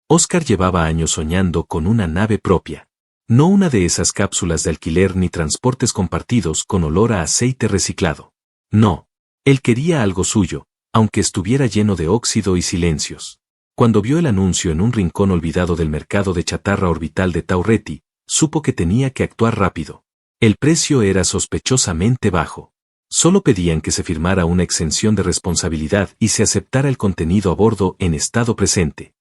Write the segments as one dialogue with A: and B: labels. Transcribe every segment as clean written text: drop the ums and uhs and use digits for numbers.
A: Oscar llevaba años soñando con una nave propia. No una de esas cápsulas de alquiler ni transportes compartidos con olor a aceite reciclado. No. Él quería algo suyo, aunque estuviera lleno de óxido y silencios. Cuando vio el anuncio en un rincón olvidado del mercado de chatarra orbital de Tauretti, supo que tenía que actuar rápido. El precio era sospechosamente bajo. Solo pedían que se firmara una exención de responsabilidad y se aceptara el contenido a bordo en estado presente.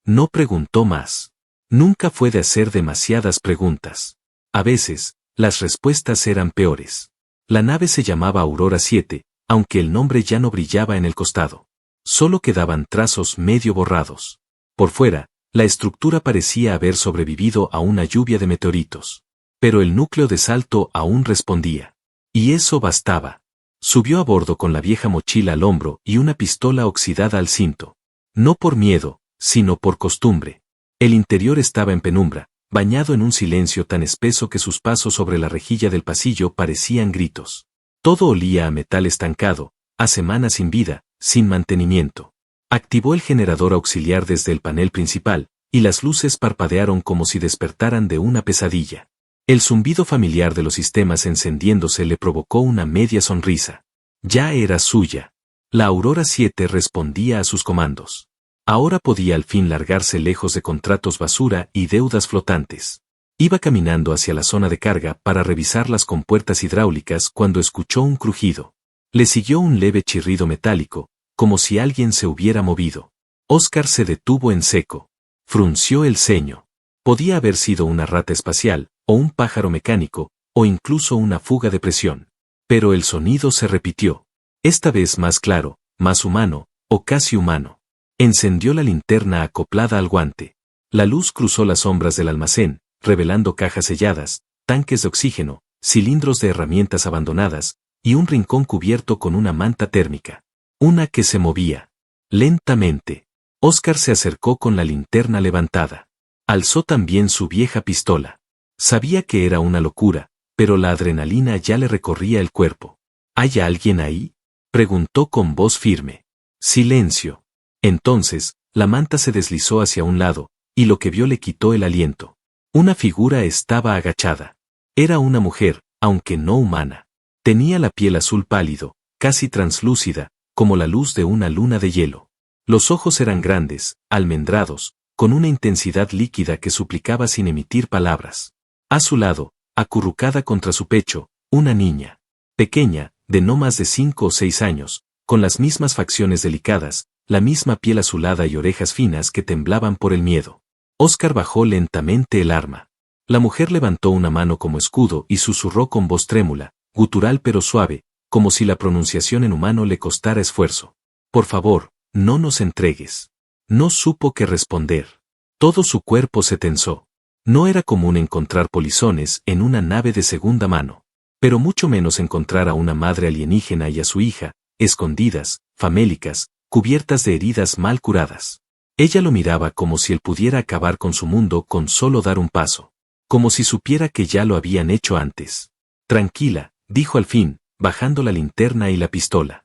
A: No preguntó más. Nunca fue de hacer demasiadas preguntas. A veces, las respuestas eran peores. La nave se llamaba Aurora 7, aunque el nombre ya no brillaba en el costado. Solo quedaban trazos medio borrados. Por fuera, la estructura parecía haber sobrevivido a una lluvia de meteoritos. Pero el núcleo de salto aún respondía. Y eso bastaba. Subió a bordo con la vieja mochila al hombro y una pistola oxidada al cinto. No por miedo, sino por costumbre. El interior estaba en penumbra, bañado en un silencio tan espeso que sus pasos sobre la rejilla del pasillo parecían gritos. Todo olía a metal estancado, a semanas sin vida, sin mantenimiento. Activó el generador auxiliar desde el panel principal, y las luces parpadearon como si despertaran de una pesadilla. El zumbido familiar de los sistemas encendiéndose le provocó una media sonrisa. Ya era suya. La Aurora 7 respondía a sus comandos. Ahora podía al fin largarse lejos de contratos basura y deudas flotantes. Iba caminando hacia la zona de carga para revisar las compuertas hidráulicas cuando escuchó un crujido. Le siguió un leve chirrido metálico, como si alguien se hubiera movido. Oscar se detuvo en seco. Frunció el ceño. Podía haber sido una rata espacial, o un pájaro mecánico, o incluso una fuga de presión. Pero el sonido se repitió. Esta vez más claro, más humano, o casi humano. Encendió la linterna acoplada al guante. La luz cruzó las sombras del almacén, revelando cajas selladas, tanques de oxígeno, cilindros de herramientas abandonadas, y un rincón cubierto con una manta térmica. Una que se movía. Lentamente. Oscar se acercó con la linterna levantada. Alzó también su vieja pistola. Sabía que era una locura, pero la adrenalina ya le recorría el cuerpo. ¿Hay alguien ahí?, preguntó con voz firme. Silencio. Entonces, la manta se deslizó hacia un lado, y lo que vio le quitó el aliento. Una figura estaba agachada. Era una mujer, aunque no humana. Tenía la piel azul pálido, casi translúcida, como la luz de una luna de hielo. Los ojos eran grandes, almendrados, con una intensidad líquida que suplicaba sin emitir palabras. A su lado, acurrucada contra su pecho, una niña. Pequeña, de no más de 5 o 6 años, con las mismas facciones delicadas, la misma piel azulada y orejas finas que temblaban por el miedo. Oscar bajó lentamente el arma. La mujer levantó una mano como escudo y susurró con voz trémula, gutural pero suave, como si la pronunciación en humano le costara esfuerzo. Por favor, no nos entregues. No supo qué responder. Todo su cuerpo se tensó. No era común encontrar polizones en una nave de segunda mano. Pero mucho menos encontrar a una madre alienígena y a su hija, escondidas, famélicas, cubiertas de heridas mal curadas. Ella lo miraba como si él pudiera acabar con su mundo con solo dar un paso. Como si supiera que ya lo habían hecho antes. Tranquila, dijo al fin, bajando la linterna y la pistola.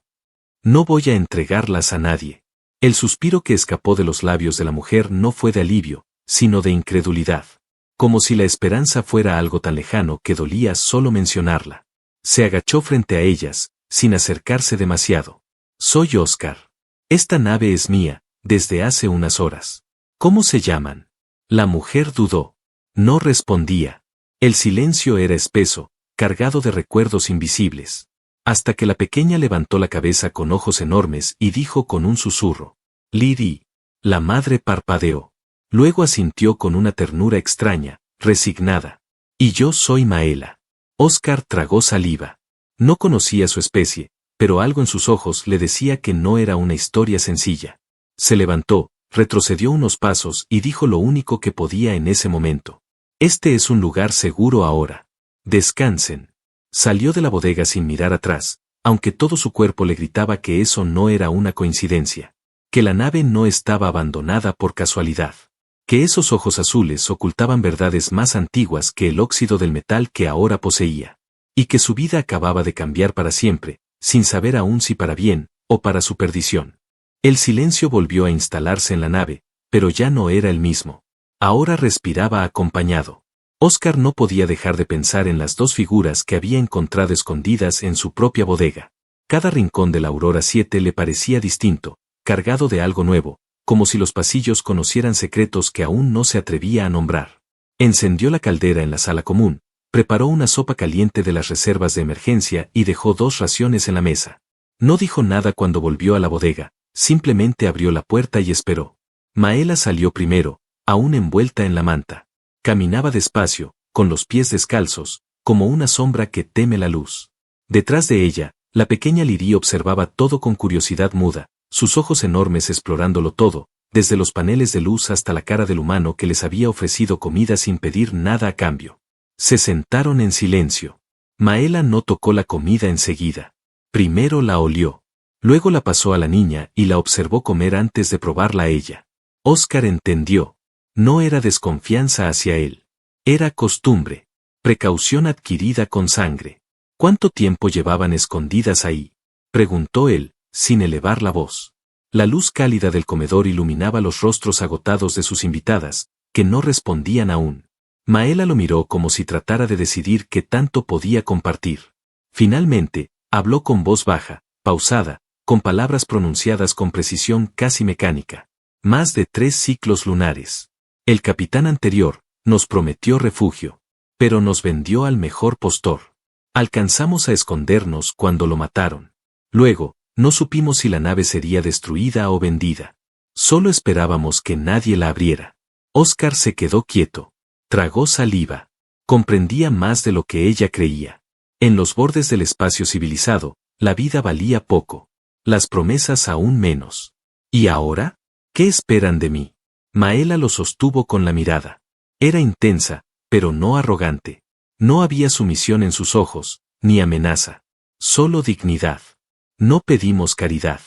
A: No voy a entregarlas a nadie. El suspiro que escapó de los labios de la mujer no fue de alivio, sino de incredulidad. Como si la esperanza fuera algo tan lejano que dolía solo mencionarla. Se agachó frente a ellas, sin acercarse demasiado. Soy Oscar. Esta nave es mía, desde hace unas horas. ¿Cómo se llaman? La mujer dudó. No respondía. El silencio era espeso, cargado de recuerdos invisibles. Hasta que la pequeña levantó la cabeza con ojos enormes y dijo con un susurro. Lydie. La madre parpadeó. Luego asintió con una ternura extraña, resignada. Y yo soy Maela. Oscar tragó saliva. No conocía su especie, pero algo en sus ojos le decía que no era una historia sencilla. Se levantó, retrocedió unos pasos y dijo lo único que podía en ese momento. Este es un lugar seguro ahora. Descansen. Salió de la bodega sin mirar atrás, aunque todo su cuerpo le gritaba que eso no era una coincidencia. Que la nave no estaba abandonada por casualidad. Que esos ojos azules ocultaban verdades más antiguas que el óxido del metal que ahora poseía. Y que su vida acababa de cambiar para siempre, sin saber aún si para bien, o para su perdición. El silencio volvió a instalarse en la nave, pero ya no era el mismo. Ahora respiraba acompañado. Óscar no podía dejar de pensar en las dos figuras que había encontrado escondidas en su propia bodega. Cada rincón de la Aurora 7 le parecía distinto, cargado de algo nuevo, como si los pasillos conocieran secretos que aún no se atrevía a nombrar. Encendió la caldera en la sala común, preparó una sopa caliente de las reservas de emergencia y dejó 2 raciones en la mesa. No dijo nada cuando volvió a la bodega, simplemente abrió la puerta y esperó. Maela salió primero, aún envuelta en la manta. Caminaba despacio, con los pies descalzos, como una sombra que teme la luz. Detrás de ella, la pequeña Liri observaba todo con curiosidad muda, sus ojos enormes explorándolo todo, desde los paneles de luz hasta la cara del humano que les había ofrecido comida sin pedir nada a cambio. Se sentaron en silencio. Maela no tocó la comida enseguida. Primero la olió. Luego la pasó a la niña y la observó comer antes de probarla a ella. Óscar entendió. No era desconfianza hacia él. Era costumbre. Precaución adquirida con sangre. ¿Cuánto tiempo llevaban escondidas ahí?, preguntó él, sin elevar la voz. La luz cálida del comedor iluminaba los rostros agotados de sus invitadas, que no respondían aún. Maela lo miró como si tratara de decidir qué tanto podía compartir. Finalmente, habló con voz baja, pausada, con palabras pronunciadas con precisión casi mecánica. Más de 3 ciclos lunares. El capitán anterior nos prometió refugio, pero nos vendió al mejor postor. Alcanzamos a escondernos cuando lo mataron. Luego, no supimos si la nave sería destruida o vendida. Solo esperábamos que nadie la abriera. Óscar se quedó quieto. Tragó saliva. Comprendía más de lo que ella creía. En los bordes del espacio civilizado, la vida valía poco. Las promesas aún menos. ¿Y ahora? ¿Qué esperan de mí? Maela lo sostuvo con la mirada. Era intensa, pero no arrogante. No había sumisión en sus ojos, ni amenaza. Solo dignidad. No pedimos caridad.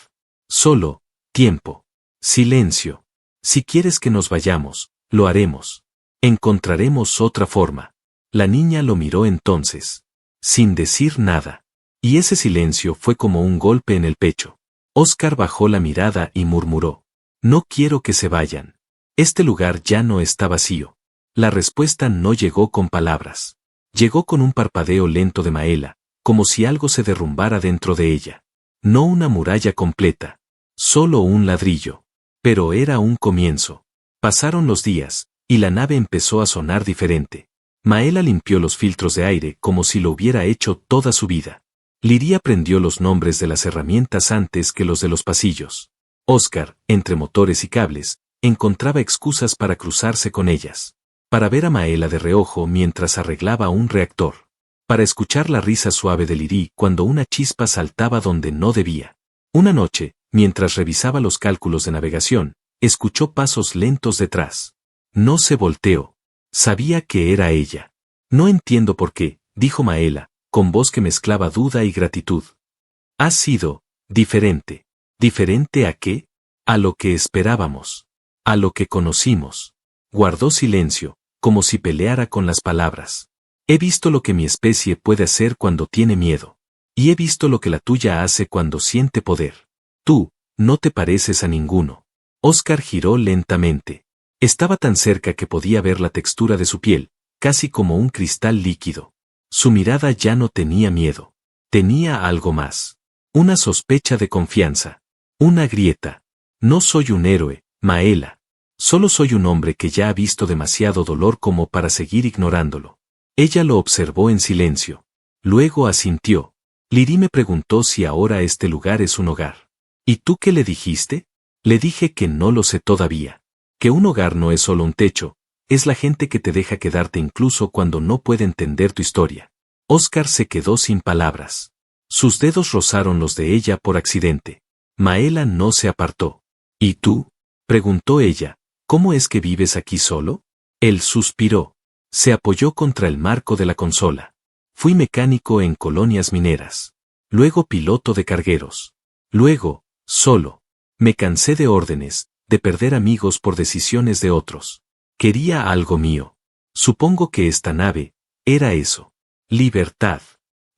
A: Solo tiempo. Silencio. Si quieres que nos vayamos, lo haremos. Encontraremos otra forma. La niña lo miró entonces, sin decir nada. Y ese silencio fue como un golpe en el pecho. Óscar bajó la mirada y murmuró: no quiero que se vayan. Este lugar ya no está vacío. La respuesta no llegó con palabras. Llegó con un parpadeo lento de Maela, como si algo se derrumbara dentro de ella. No una muralla completa. Solo un ladrillo. Pero era un comienzo. Pasaron los días, y la nave empezó a sonar diferente. Maela limpió los filtros de aire como si lo hubiera hecho toda su vida. Liri aprendió los nombres de las herramientas antes que los de los pasillos. Óscar, entre motores y cables, encontraba excusas para cruzarse con ellas. Para ver a Maela de reojo mientras arreglaba un reactor. Para escuchar la risa suave de Liri cuando una chispa saltaba donde no debía. Una noche, mientras revisaba los cálculos de navegación, escuchó pasos lentos detrás. No se volteó. Sabía que era ella. No entiendo por qué, dijo Maela, con voz que mezclaba duda y gratitud. Ha sido diferente. ¿Diferente a qué? A lo que esperábamos. A lo que conocimos. Guardó silencio, como si peleara con las palabras. He visto lo que mi especie puede hacer cuando tiene miedo. Y he visto lo que la tuya hace cuando siente poder. Tú, no te pareces a ninguno. Óscar giró lentamente. Estaba tan cerca que podía ver la textura de su piel, casi como un cristal líquido. Su mirada ya no tenía miedo. Tenía algo más. Una sospecha de confianza. Una grieta. No soy un héroe, Maela. Solo soy un hombre que ya ha visto demasiado dolor como para seguir ignorándolo. Ella lo observó en silencio. Luego asintió. Liri me preguntó si ahora este lugar es un hogar. ¿Y tú qué le dijiste? Le dije que no lo sé todavía. Que un hogar no es solo un techo, es la gente que te deja quedarte incluso cuando no puede entender tu historia. Óscar se quedó sin palabras. Sus dedos rozaron los de ella por accidente. Maela no se apartó. ¿Y tú? Preguntó ella. ¿Cómo es que vives aquí solo? Él suspiró. Se apoyó contra el marco de la consola. Fui mecánico en colonias mineras. Luego piloto de cargueros. Luego, solo. Me cansé de órdenes, de perder amigos por decisiones de otros. Quería algo mío. Supongo que esta nave era eso. Libertad.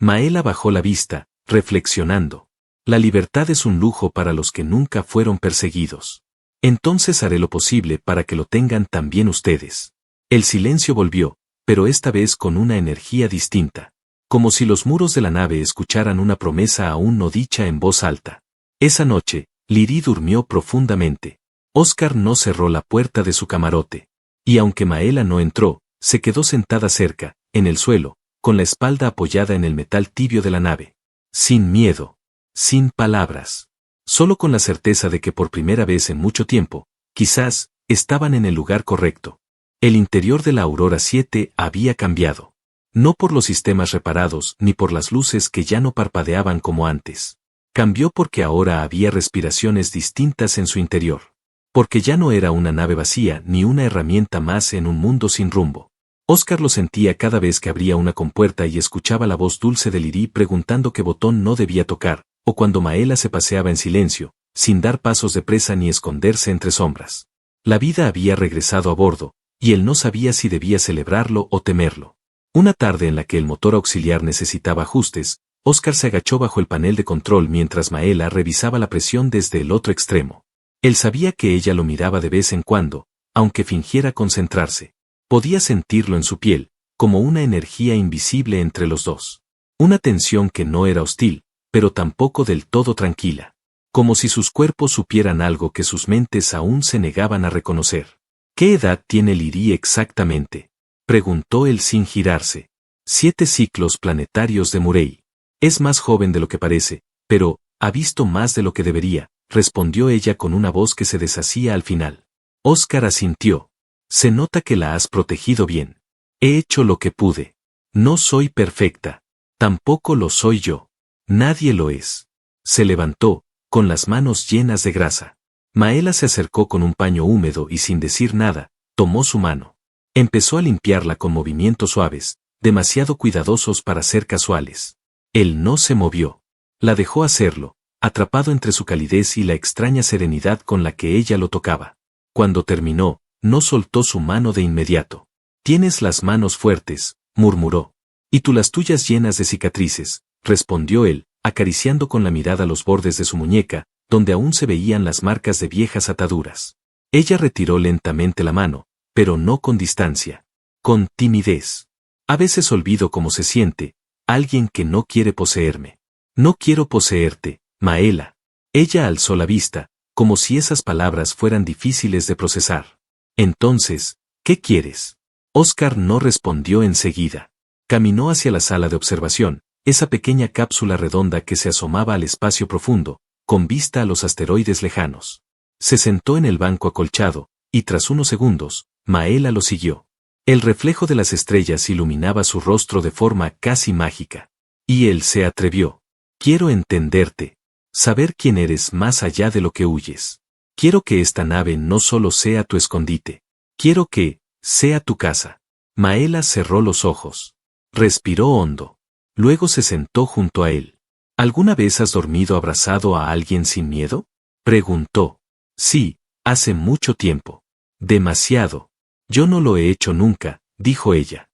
A: Maela bajó la vista, reflexionando. La libertad es un lujo para los que nunca fueron perseguidos. Entonces haré lo posible para que lo tengan también ustedes. El silencio volvió, pero esta vez con una energía distinta. Como si los muros de la nave escucharan una promesa aún no dicha en voz alta. Esa noche, Liri durmió profundamente. Oscar no cerró la puerta de su camarote. Y aunque Maela no entró, se quedó sentada cerca, en el suelo, con la espalda apoyada en el metal tibio de la nave. Sin miedo. Sin palabras. Solo con la certeza de que por primera vez en mucho tiempo, quizás, estaban en el lugar correcto. El interior de la Aurora 7 había cambiado. No por los sistemas reparados ni por las luces que ya no parpadeaban como antes. Cambió porque ahora había respiraciones distintas en su interior. Porque ya no era una nave vacía ni una herramienta más en un mundo sin rumbo. Oscar lo sentía cada vez que abría una compuerta y escuchaba la voz dulce de Liri preguntando qué botón no debía tocar, o cuando Maela se paseaba en silencio, sin dar pasos de presa ni esconderse entre sombras. La vida había regresado a bordo, y él no sabía si debía celebrarlo o temerlo. Una tarde en la que el motor auxiliar necesitaba ajustes, Oscar se agachó bajo el panel de control mientras Maela revisaba la presión desde el otro extremo. Él sabía que ella lo miraba de vez en cuando, aunque fingiera concentrarse. Podía sentirlo en su piel, como una energía invisible entre los dos. Una tensión que no era hostil, pero tampoco del todo tranquila. Como si sus cuerpos supieran algo que sus mentes aún se negaban a reconocer. ¿Qué edad tiene Liri exactamente?, preguntó él sin girarse. 7 ciclos planetarios de Murray. Es más joven de lo que parece, pero, ha visto más de lo que debería, respondió ella con una voz que se deshacía al final. Oscar asintió. Se nota que la has protegido bien. He hecho lo que pude. No soy perfecta. Tampoco lo soy yo. Nadie lo es. Se levantó, con las manos llenas de grasa. Maela se acercó con un paño húmedo y sin decir nada, tomó su mano. Empezó a limpiarla con movimientos suaves, demasiado cuidadosos para ser casuales. Él no se movió. La dejó hacerlo, atrapado entre su calidez y la extraña serenidad con la que ella lo tocaba. Cuando terminó, no soltó su mano de inmediato. Tienes las manos fuertes, murmuró. Y tú las tuyas llenas de cicatrices, respondió él, acariciando con la mirada los bordes de su muñeca, donde aún se veían las marcas de viejas ataduras. Ella retiró lentamente la mano, pero no con distancia. Con timidez. A veces olvido cómo se siente, alguien que no quiere poseerme. No quiero poseerte, Maela. Ella alzó la vista, como si esas palabras fueran difíciles de procesar. Entonces, ¿qué quieres? Oscar no respondió enseguida. Caminó hacia la sala de observación, esa pequeña cápsula redonda que se asomaba al espacio profundo, con vista a los asteroides lejanos. Se sentó en el banco acolchado, y tras unos segundos, Maela lo siguió. El reflejo de las estrellas iluminaba su rostro de forma casi mágica. Y él se atrevió. Quiero entenderte. Saber quién eres más allá de lo que huyes. Quiero que esta nave no solo sea tu escondite. Quiero que sea tu casa. Maela cerró los ojos. Respiró hondo. Luego se sentó junto a él. ¿Alguna vez has dormido abrazado a alguien sin miedo?, preguntó. Sí, hace mucho tiempo. Demasiado. Yo no lo he hecho nunca, dijo ella.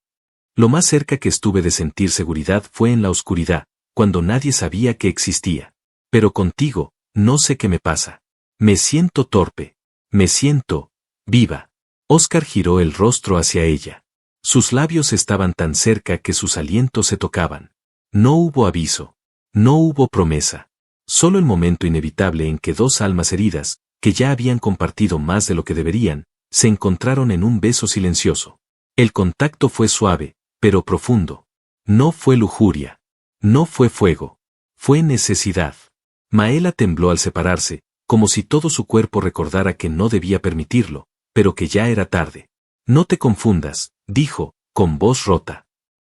A: Lo más cerca que estuve de sentir seguridad fue en la oscuridad, cuando nadie sabía que existía. Pero contigo, no sé qué me pasa. Me siento torpe. Me siento viva. Oscar giró el rostro hacia ella. Sus labios estaban tan cerca que sus alientos se tocaban. No hubo aviso. No hubo promesa. Solo el momento inevitable en que dos almas heridas, que ya habían compartido más de lo que deberían, se encontraron en un beso silencioso. El contacto fue suave, pero profundo. No fue lujuria. No fue fuego. Fue necesidad. Maela tembló al separarse, como si todo su cuerpo recordara que no debía permitirlo, pero que ya era tarde. No te confundas, dijo, con voz rota.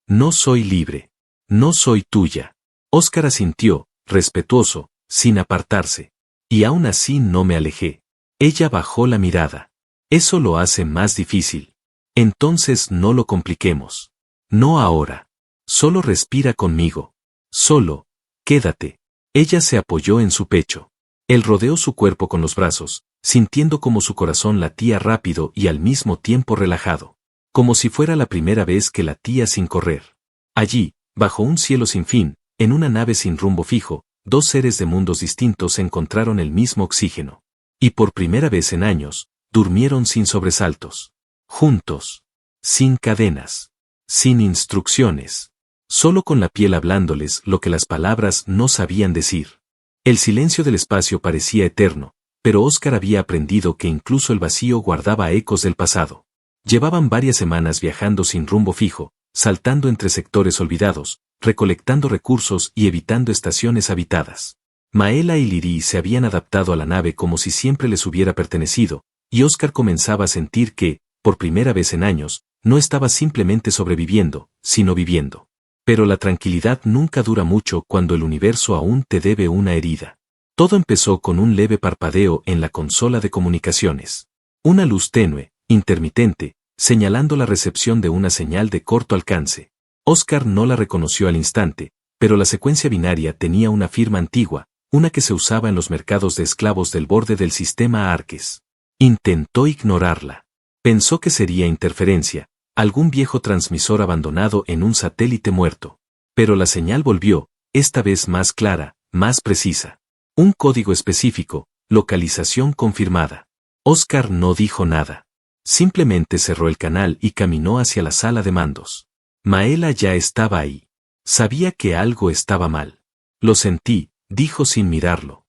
A: No soy libre. No soy tuya. Oscar asintió, respetuoso, sin apartarse. Y aún así no me alejé. Ella bajó la mirada. Eso lo hace más difícil. Entonces no lo compliquemos. No ahora. Solo respira conmigo. Solo, quédate. Ella se apoyó en su pecho. Él rodeó su cuerpo con los brazos, sintiendo como su corazón latía rápido y al mismo tiempo relajado. Como si fuera la primera vez que latía sin correr. Allí, bajo un cielo sin fin, en una nave sin rumbo fijo, dos seres de mundos distintos encontraron el mismo oxígeno. Y por primera vez en años, durmieron sin sobresaltos. Juntos. Sin cadenas. Sin instrucciones. Solo con la piel hablándoles lo que las palabras no sabían decir. El silencio del espacio parecía eterno, pero Oscar había aprendido que incluso el vacío guardaba ecos del pasado. Llevaban varias semanas viajando sin rumbo fijo, saltando entre sectores olvidados, recolectando recursos y evitando estaciones habitadas. Maela y Liri se habían adaptado a la nave como si siempre les hubiera pertenecido, y Oscar comenzaba a sentir que, por primera vez en años, no estaba simplemente sobreviviendo, sino viviendo. Pero la tranquilidad nunca dura mucho cuando el universo aún te debe una herida. Todo empezó con un leve parpadeo en la consola de comunicaciones. Una luz tenue, intermitente, señalando la recepción de una señal de corto alcance. Oscar no la reconoció al instante, pero la secuencia binaria tenía una firma antigua, una que se usaba en los mercados de esclavos del borde del sistema Arques. Intentó ignorarla. Pensó que sería interferencia, algún viejo transmisor abandonado en un satélite muerto. Pero la señal volvió, esta vez más clara, más precisa. Un código específico, localización confirmada. Oscar no dijo nada. Simplemente cerró el canal y caminó hacia la sala de mandos. Maela ya estaba ahí. Sabía que algo estaba mal. Lo sentí, dijo sin mirarlo.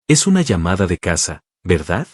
A: Es una llamada de casa, ¿verdad?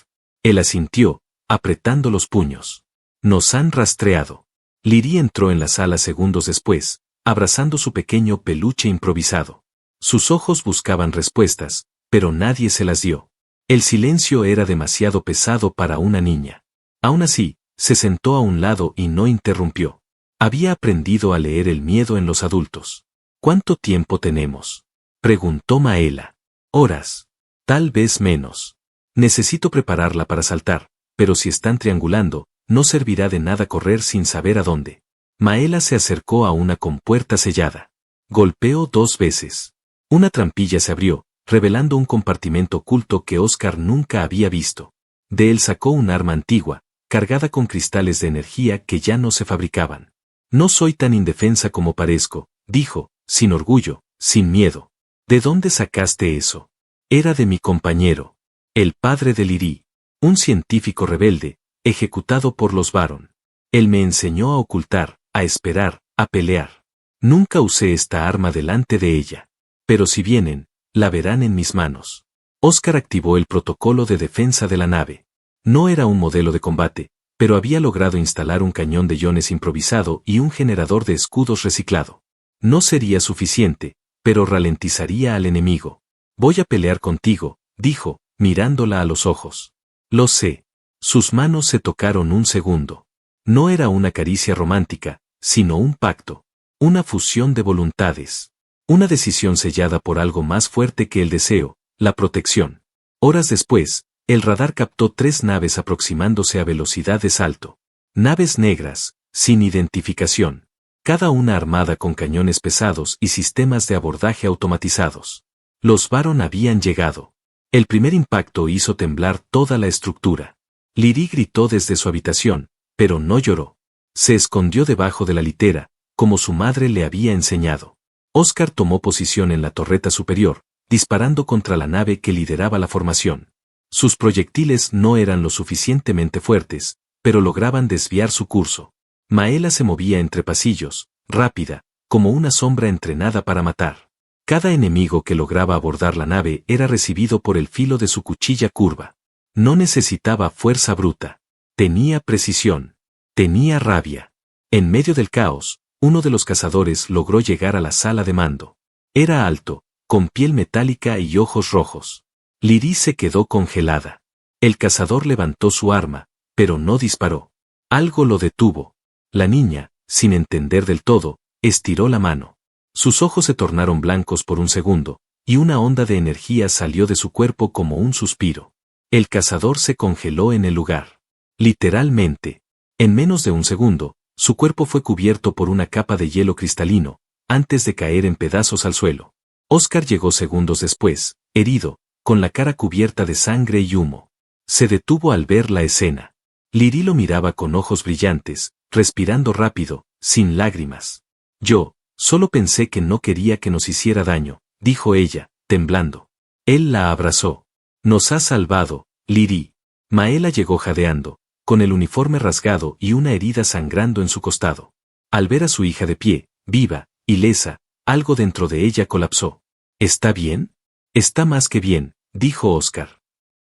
A: Él asintió, apretando los puños. Nos han rastreado. Liri entró en la sala segundos después, abrazando su pequeño peluche improvisado. Sus ojos buscaban respuestas, pero nadie se las dio. El silencio era demasiado pesado para una niña. Aún así, se sentó a un lado y no interrumpió. Había aprendido a leer el miedo en los adultos. ¿Cuánto tiempo tenemos?, preguntó Maela. Horas. Tal vez menos. Necesito prepararla para saltar, pero si están triangulando, no servirá de nada correr sin saber a dónde. Maela se acercó a una compuerta sellada. Golpeó 2 veces. Una trampilla se abrió, revelando un compartimento oculto que Oscar nunca había visto. De él sacó un arma antigua, cargada con cristales de energía que ya no se fabricaban. No soy tan indefensa como parezco, dijo, sin orgullo, sin miedo. ¿De dónde sacaste eso? Era de mi compañero. El padre de Liri. Un científico rebelde, ejecutado por los Baron. Él me enseñó a ocultar, a esperar, a pelear. Nunca usé esta arma delante de ella. Pero si vienen, la verán en mis manos. Oscar activó el protocolo de defensa de la nave. No era un modelo de combate, pero había logrado instalar un cañón de iones improvisado y un generador de escudos reciclado. No sería suficiente, pero ralentizaría al enemigo. Voy a pelear contigo, dijo, mirándola a los ojos. Lo sé. Sus manos se tocaron un segundo. No era una caricia romántica, sino un pacto. Una fusión de voluntades. Una decisión sellada por algo más fuerte que el deseo, la protección. Horas después, el radar captó 3 naves aproximándose a velocidad de salto. Naves negras, sin identificación. Cada una armada con cañones pesados y sistemas de abordaje automatizados. Los Baron habían llegado. El primer impacto hizo temblar toda la estructura. Liri gritó desde su habitación, pero no lloró. Se escondió debajo de la litera, como su madre le había enseñado. Oscar tomó posición en la torreta superior, disparando contra la nave que lideraba la formación. Sus proyectiles no eran lo suficientemente fuertes, pero lograban desviar su curso. Maela se movía entre pasillos, rápida, como una sombra entrenada para matar. Cada enemigo que lograba abordar la nave era recibido por el filo de su cuchilla curva. No necesitaba fuerza bruta. Tenía precisión. Tenía rabia. En medio del caos, uno de los cazadores logró llegar a la sala de mando. Era alto, con piel metálica y ojos rojos. Liri se quedó congelada. El cazador levantó su arma, pero no disparó. Algo lo detuvo. La niña, sin entender del todo, estiró la mano. Sus ojos se tornaron blancos por un segundo, y una onda de energía salió de su cuerpo como un suspiro. El cazador se congeló en el lugar. Literalmente. En menos de un segundo, su cuerpo fue cubierto por una capa de hielo cristalino, antes de caer en pedazos al suelo. Oscar llegó segundos después, herido, con la cara cubierta de sangre y humo. Se detuvo al ver la escena. Liri lo miraba con ojos brillantes, respirando rápido, sin lágrimas. Yo, solo pensé que no quería que nos hiciera daño, dijo ella, temblando. Él la abrazó. Nos has salvado, Liri. Maela llegó jadeando, con el uniforme rasgado y una herida sangrando en su costado. Al ver a su hija de pie, viva, ilesa, algo dentro de ella colapsó. ¿Está bien? Está más que bien, dijo Oscar.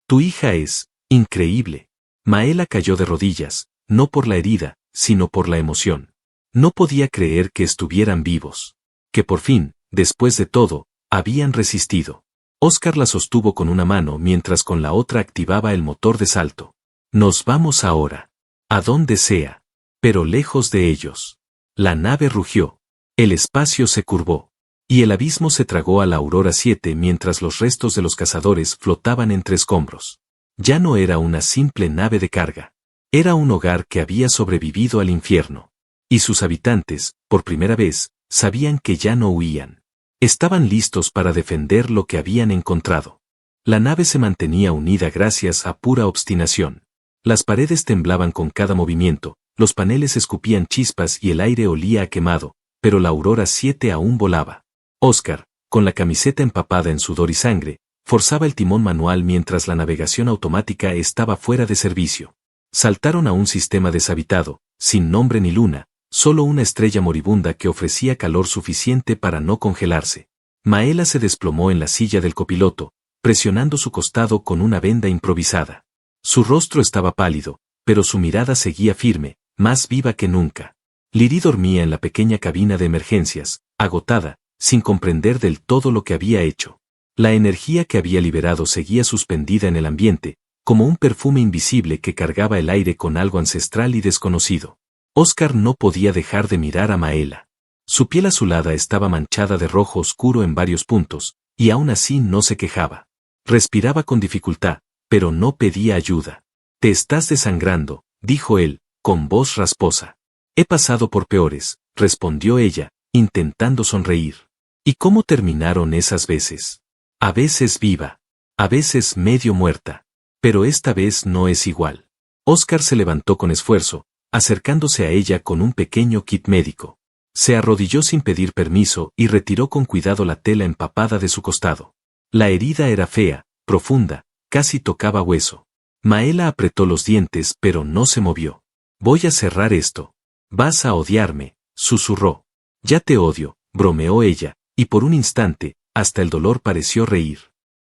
A: Tu hija es increíble. Maela cayó de rodillas, no por la herida, sino por la emoción. No podía creer que estuvieran vivos. Que por fin, después de todo, habían resistido. Oscar la sostuvo con una mano mientras con la otra activaba el motor de salto. Nos vamos ahora. A donde sea. Pero lejos de ellos. La nave rugió. El espacio se curvó. Y el abismo se tragó a la Aurora 7 mientras los restos de los cazadores flotaban entre escombros. Ya no era una simple nave de carga. Era un hogar que había sobrevivido al infierno. Y sus habitantes, por primera vez, sabían que ya no huían. Estaban listos para defender lo que habían encontrado. La nave se mantenía unida gracias a pura obstinación. Las paredes temblaban con cada movimiento, los paneles escupían chispas y el aire olía a quemado, pero la Aurora 7 aún volaba. Oscar, con la camiseta empapada en sudor y sangre, forzaba el timón manual mientras la navegación automática estaba fuera de servicio. Saltaron a un sistema deshabitado, sin nombre ni luna, solo una estrella moribunda que ofrecía calor suficiente para no congelarse. Maela se desplomó en la silla del copiloto, presionando su costado con una venda improvisada. Su rostro estaba pálido, pero su mirada seguía firme, más viva que nunca. Liri dormía en la pequeña cabina de emergencias, agotada, sin comprender del todo lo que había hecho. La energía que había liberado seguía suspendida en el ambiente, como un perfume invisible que cargaba el aire con algo ancestral y desconocido. Oscar no podía dejar de mirar a Maela. Su piel azulada estaba manchada de rojo oscuro en varios puntos, y aún así no se quejaba. Respiraba con dificultad, pero no pedía ayuda. Te estás desangrando, dijo él, con voz rasposa. He pasado por peores, respondió ella, intentando sonreír. ¿Y cómo terminaron esas veces? A veces viva, a veces medio muerta. Pero esta vez no es igual. Oscar se levantó con esfuerzo, acercándose a ella con un pequeño kit médico. Se arrodilló sin pedir permiso y retiró con cuidado la tela empapada de su costado. La herida era fea, profunda, casi tocaba hueso. Maela apretó los dientes pero no se movió. Voy a cerrar esto. Vas a odiarme, susurró. Ya te odio, bromeó ella, y por un instante, hasta el dolor pareció reír.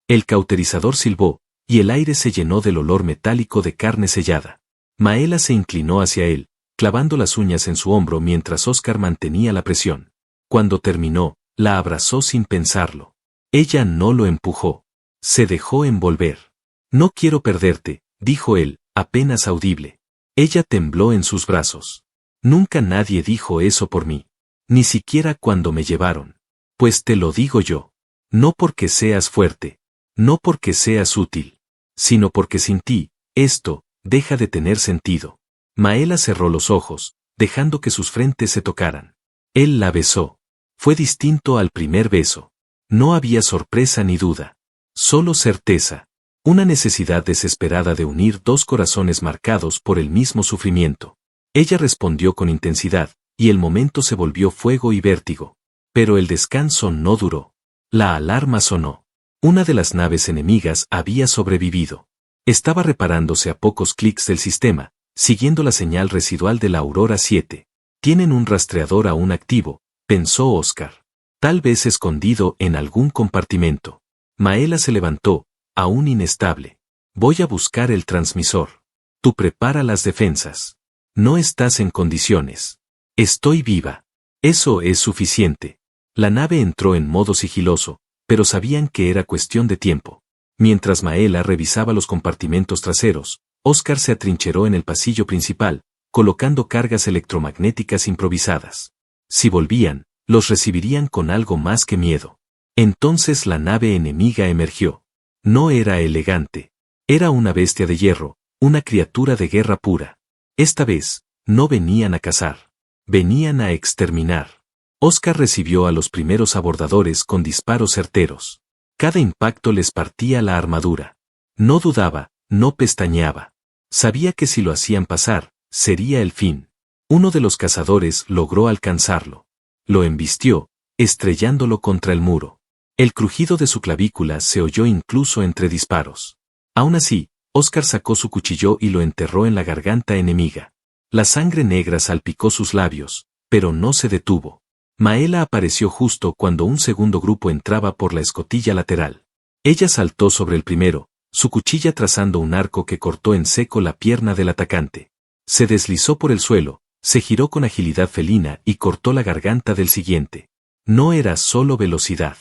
A: El cauterizador silbó, y el aire se llenó del olor metálico de carne sellada. Maela se inclinó hacia él, clavando las uñas en su hombro mientras Oscar mantenía la presión. Cuando terminó, la abrazó sin pensarlo. Ella no lo empujó. Se dejó envolver. No quiero perderte, dijo él, apenas audible. Ella tembló en sus brazos. Nunca nadie dijo eso por mí. Ni siquiera cuando me llevaron. Pues te lo digo yo. No porque seas fuerte. No porque seas útil. Sino porque sin ti, esto, deja de tener sentido. Maela cerró los ojos, dejando que sus frentes se tocaran. Él la besó. Fue distinto al primer beso. No había sorpresa ni duda. Solo certeza. Una necesidad desesperada de unir dos corazones marcados por el mismo sufrimiento. Ella respondió con intensidad, y el momento se volvió fuego y vértigo. Pero el descanso no duró. La alarma sonó. Una de las naves enemigas había sobrevivido. Estaba reparándose a pocos clics del sistema, siguiendo la señal residual de la Aurora 7. Tienen un rastreador aún activo, pensó Oscar. Tal vez escondido en algún compartimento. Maela se levantó, aún inestable. Voy a buscar el transmisor. Tú prepara las defensas. No estás en condiciones. Estoy viva. Eso es suficiente. La nave entró en modo sigiloso, pero sabían que era cuestión de tiempo. Mientras Maela revisaba los compartimentos traseros, Oscar se atrincheró en el pasillo principal, colocando cargas electromagnéticas improvisadas. Si volvían, los recibirían con algo más que miedo. Entonces la nave enemiga emergió. No era elegante. Era una bestia de hierro, una criatura de guerra pura. Esta vez, no venían a cazar. Venían a exterminar. Oscar recibió a los primeros abordadores con disparos certeros. Cada impacto les partía la armadura. No dudaba, no pestañeaba. Sabía que si lo hacían pasar, sería el fin. Uno de los cazadores logró alcanzarlo. Lo embistió, estrellándolo contra el muro. El crujido de su clavícula se oyó incluso entre disparos. Aún así, Óscar sacó su cuchillo y lo enterró en la garganta enemiga. La sangre negra salpicó sus labios, pero no se detuvo. Maela apareció justo cuando un segundo grupo entraba por la escotilla lateral. Ella saltó sobre el primero, su cuchilla trazando un arco que cortó en seco la pierna del atacante. Se deslizó por el suelo, se giró con agilidad felina y cortó la garganta del siguiente. No era solo velocidad.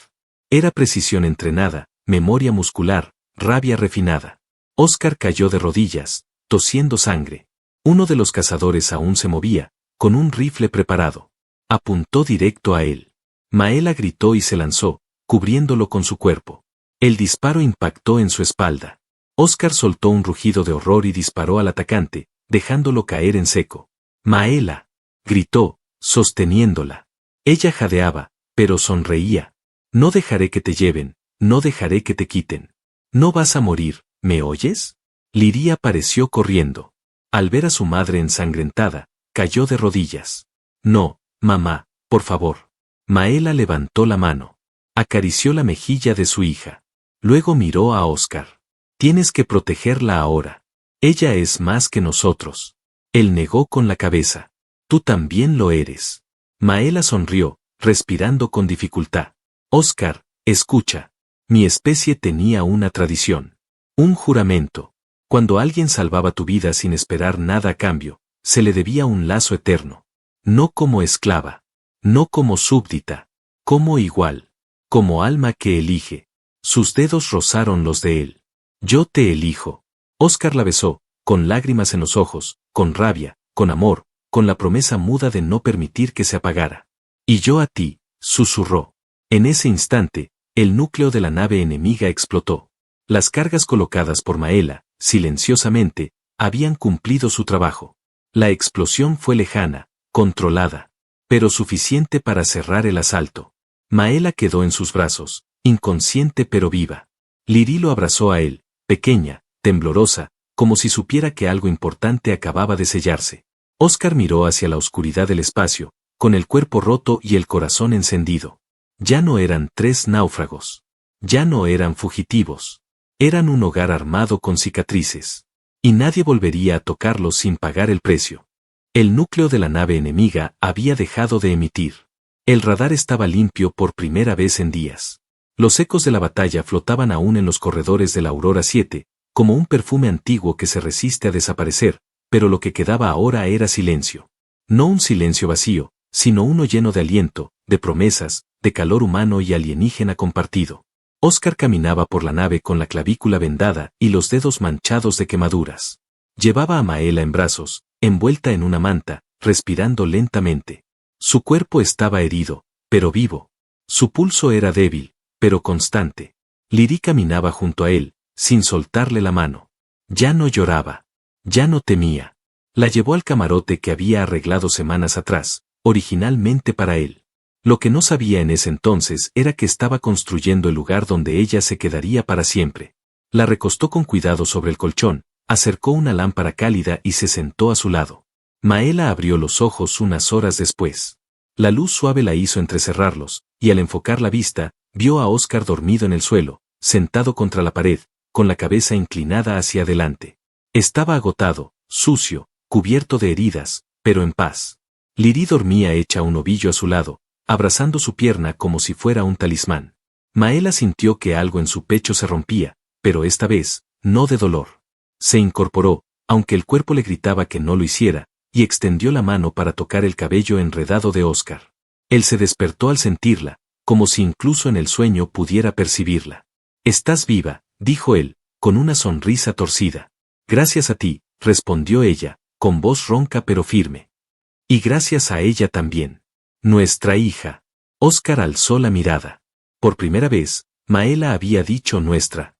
A: Era precisión entrenada, memoria muscular, rabia refinada. Óscar cayó de rodillas, tosiendo sangre. Uno de los cazadores aún se movía, con un rifle preparado. Apuntó directo a él. Maela gritó y se lanzó, cubriéndolo con su cuerpo. El disparo impactó en su espalda. Óscar soltó un rugido de horror y disparó al atacante, dejándolo caer en seco. «Maela», gritó, sosteniéndola. Ella jadeaba, pero sonreía. «No dejaré que te lleven, no dejaré que te quiten. No vas a morir, ¿me oyes?» Liria apareció corriendo. Al ver a su madre ensangrentada, cayó de rodillas. «No, mamá, por favor». Maela levantó la mano. Acarició la mejilla de su hija. Luego miró a Óscar. «Tienes que protegerla ahora. Ella es más que nosotros». Él negó con la cabeza. «Tú también lo eres». Maela sonrió, respirando con dificultad. «Óscar, escucha. Mi especie tenía una tradición. Un juramento. Cuando alguien salvaba tu vida sin esperar nada a cambio, se le debía un lazo eterno. No como esclava. No como súbdita. Como igual. Como alma que elige». Sus dedos rozaron los de él. «Yo te elijo». Óscar la besó, con lágrimas en los ojos, con rabia, con amor, con la promesa muda de no permitir que se apagara. «Y yo a ti», susurró. En ese instante, el núcleo de la nave enemiga explotó. Las cargas colocadas por Maela, silenciosamente, habían cumplido su trabajo. La explosión fue lejana, controlada, pero suficiente para cerrar el asalto. Maela quedó en sus brazos, inconsciente pero viva. Liri lo abrazó a él, pequeña, temblorosa, como si supiera que algo importante acababa de sellarse. Óscar miró hacia la oscuridad del espacio, con el cuerpo roto y el corazón encendido. Ya no eran 3 náufragos. Ya no eran fugitivos. Eran un hogar armado con cicatrices. Y nadie volvería a tocarlos sin pagar el precio. El núcleo de la nave enemiga había dejado de emitir. El radar estaba limpio por primera vez en días. Los ecos de la batalla flotaban aún en los corredores de la Aurora 7, como un perfume antiguo que se resiste a desaparecer, pero lo que quedaba ahora era silencio. No un silencio vacío, sino uno lleno de aliento, de promesas, de calor humano y alienígena compartido. Óscar caminaba por la nave con la clavícula vendada y los dedos manchados de quemaduras. Llevaba a Maela en brazos, envuelta en una manta, respirando lentamente. Su cuerpo estaba herido, pero vivo. Su pulso era débil, pero constante. Liri caminaba junto a él, sin soltarle la mano. Ya no lloraba. Ya no temía. La llevó al camarote que había arreglado semanas atrás, originalmente para él. Lo que no sabía en ese entonces era que estaba construyendo el lugar donde ella se quedaría para siempre. La recostó con cuidado sobre el colchón, acercó una lámpara cálida y se sentó a su lado. Maela abrió los ojos unas horas después. La luz suave la hizo entrecerrarlos, y al enfocar la vista, vio a Óscar dormido en el suelo, sentado contra la pared, con la cabeza inclinada hacia adelante. Estaba agotado, sucio, cubierto de heridas, pero en paz. Liri dormía hecha un ovillo a su lado, abrazando su pierna como si fuera un talismán. Maela sintió que algo en su pecho se rompía, pero esta vez, no de dolor. Se incorporó, aunque el cuerpo le gritaba que no lo hiciera, y extendió la mano para tocar el cabello enredado de Óscar. Él se despertó al sentirla, como si incluso en el sueño pudiera percibirla. «Estás viva», dijo él, con una sonrisa torcida. «Gracias a ti», respondió ella, con voz ronca pero firme. «Y gracias a ella también. Nuestra hija». Óscar alzó la mirada. Por primera vez, Maela había dicho nuestra.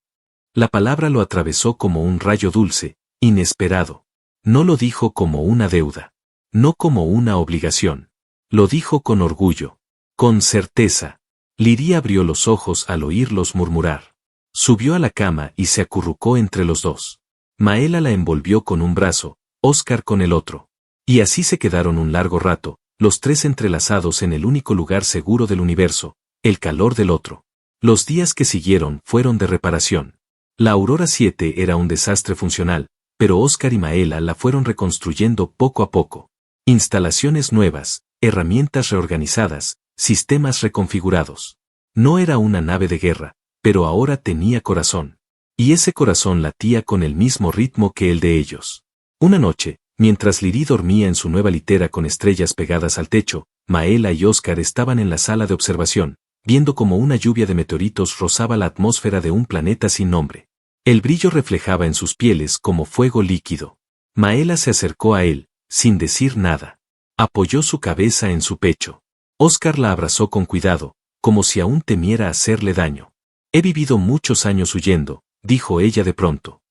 A: La palabra lo atravesó como un rayo dulce, inesperado. No lo dijo como una deuda. No como una obligación. Lo dijo con orgullo. Con certeza. Liri abrió los ojos al oírlos murmurar. Subió a la cama y se acurrucó entre los dos. Maela la envolvió con un brazo, Óscar con el otro. Y así se quedaron un largo rato, los tres entrelazados en el único lugar seguro del universo, el calor del otro. Los días que siguieron fueron de reparación. La Aurora 7 era un desastre funcional, pero Oscar y Maela la fueron reconstruyendo poco a poco. Instalaciones nuevas, herramientas reorganizadas, sistemas reconfigurados. No era una nave de guerra, pero ahora tenía corazón. Y ese corazón latía con el mismo ritmo que el de ellos. Una noche, mientras Liri dormía en su nueva litera con estrellas pegadas al techo, Maela y Oscar estaban en la sala de observación, viendo cómo una lluvia de meteoritos rozaba la atmósfera de un planeta sin nombre. El brillo reflejaba en sus pieles como fuego líquido. Maela se acercó a él, sin decir nada. Apoyó su cabeza en su pecho. Oscar la abrazó con cuidado, como si aún temiera hacerle daño. He vivido muchos años huyendo, dijo ella de pronto.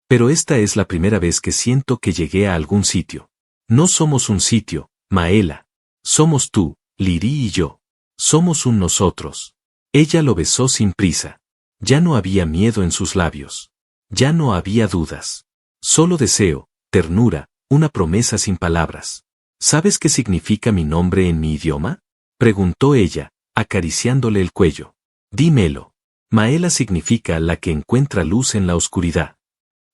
A: Pero esta es la primera vez que siento que llegué a algún sitio. No somos un sitio, Maela. Somos tú, Liri y yo. Somos un nosotros. Ella lo besó sin prisa. Ya no había miedo en sus labios. Ya no había dudas. Solo deseo, ternura, una promesa sin palabras. ¿Sabes qué significa mi nombre en mi idioma? Preguntó ella, acariciándole el cuello. Dímelo. Maela significa la que encuentra luz en la oscuridad.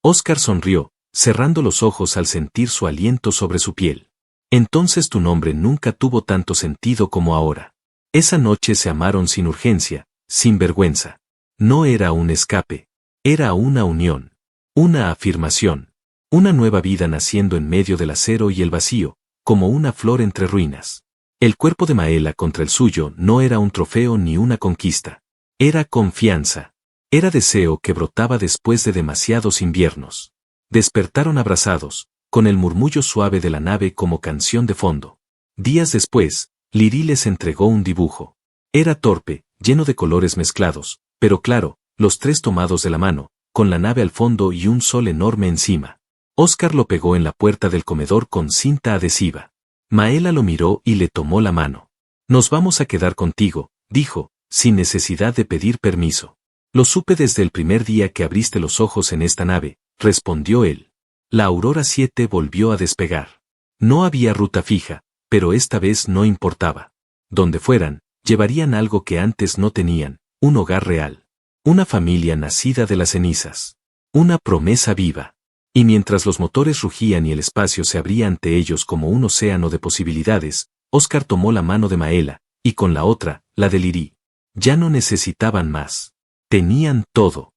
A: Oscar sonrió, cerrando los ojos al sentir su aliento sobre su piel. Entonces tu nombre nunca tuvo tanto sentido como ahora. Esa noche se amaron sin urgencia, sin vergüenza. No era un escape, era una unión, una afirmación, una nueva vida naciendo en medio del acero y el vacío, como una flor entre ruinas. El cuerpo de Maela contra el suyo no era un trofeo ni una conquista. Era confianza. Era deseo que brotaba después de demasiados inviernos. Despertaron abrazados, con el murmullo suave de la nave como canción de fondo. Días después, Liri les entregó un dibujo. Era torpe, lleno de colores mezclados, pero claro, los tres tomados de la mano, con la nave al fondo y un sol enorme encima. Oscar lo pegó en la puerta del comedor con cinta adhesiva. Maela lo miró y le tomó la mano. Nos vamos a quedar contigo, dijo, sin necesidad de pedir permiso. Lo supe desde el primer día que abriste los ojos en esta nave, respondió él. La Aurora 7 volvió a despegar. No había ruta fija, pero esta vez no importaba. Donde fueran, llevarían algo que antes no tenían, un hogar real. Una familia nacida de las cenizas. Una promesa viva. Y mientras los motores rugían y el espacio se abría ante ellos como un océano de posibilidades, Oscar tomó la mano de Maela, y con la otra, la de Liri. Ya no necesitaban más. Tenían todo.